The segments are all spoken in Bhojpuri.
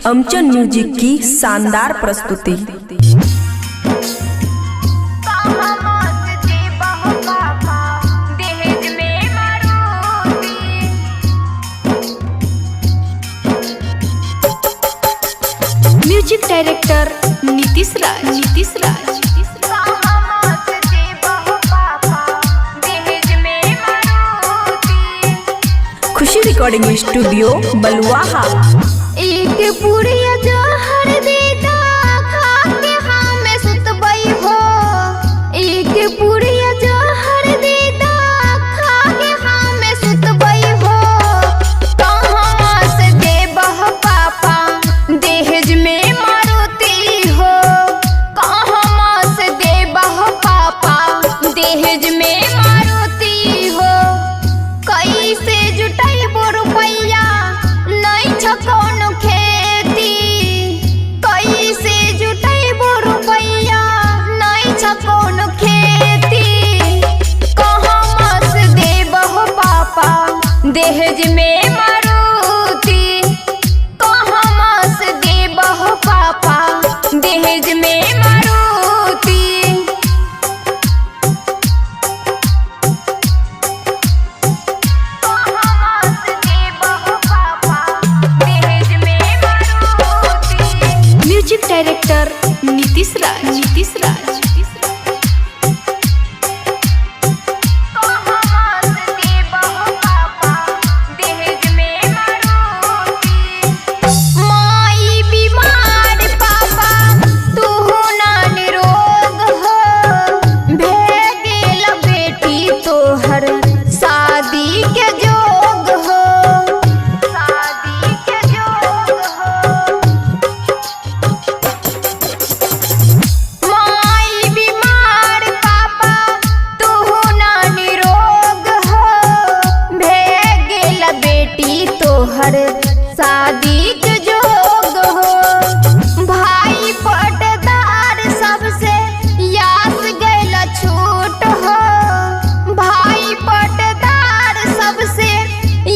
अमचन म्यूजिक की शानदार प्रस्तुति। म्यूजिक डायरेक्टर नीतीश राज। खुशी रिकॉर्डिंग स्टूडियो बलुआहा। एक पुड़िया जहर देता खा के हमें सुतबई हो। एक पुड़िया जहर देता खा के हमें सुतबई हो। कहाँ से देबह पापा दहेज में मारुति हो। कहाँ से देबह पापा दहेज में मारुति हो। कैसे जुटाइबो रुपैया नहीं छकौन खेती। कैसे जुटाइबो रुपैया नहीं छकौन खेती। कहाँ से देबह पापा दहेज में मारुति। कहाँ से देबह पापा दहेज में मारुति। म्यूजिक डायरेक्टर नीतीश राज। माई बीमार पापा तू ना निरोग हो। भेगेल बेटी तोहर शादी के जोग हो। शादी के जोग हो। माई बीमार पापा तू ना निरोग हो। भेगेल बेटी तोहर शादी के जोग हो। भाई पटदार सबसे यास गैल छूट हो। भाई पटदार सबसे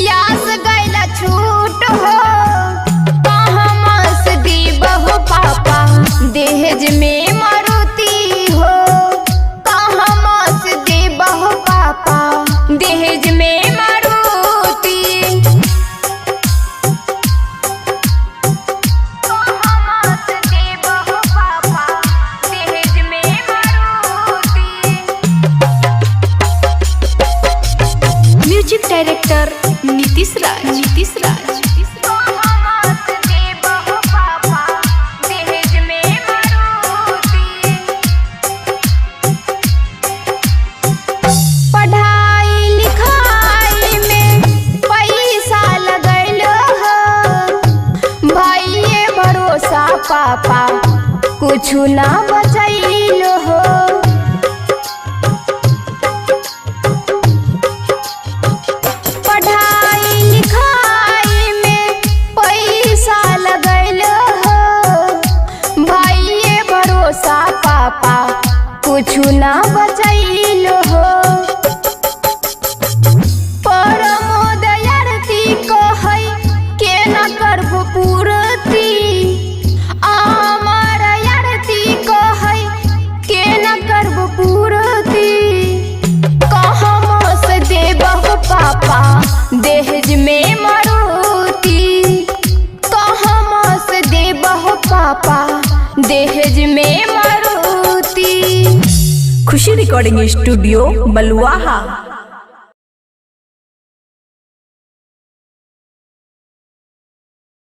यास गैल छूट हो। कहाँ से देबह पापा दहेज में मारुति हो। कहाँ से देबह पापा दहेज में मारुति। कहाँ से देबह पापा दहेज में मारुति। म्यूजिक डायरेक्टर नीतीश राज। कहाँ से देबह पापा दहेज में मारुति। पढ़ाई लिखाई में पैसा लगैल हो। भाइये भरोसा पापा कुछु ना बचैल हो। पढ़ाई लिखाई में पैसा लगैल हो। भाइये भरोसा पापा कुछु ना बचैल हो। परमोद आरती कहै के न करबो पूर्ति। आमर आरती कहै के न करबो पूर्ति। कहाँ से देबह पापा दहेज में मारुति। कहाँ से देबह पापा दहेज में मारुति। खुशी रिकॉर्डिंग स्टूडियो बलुआहा।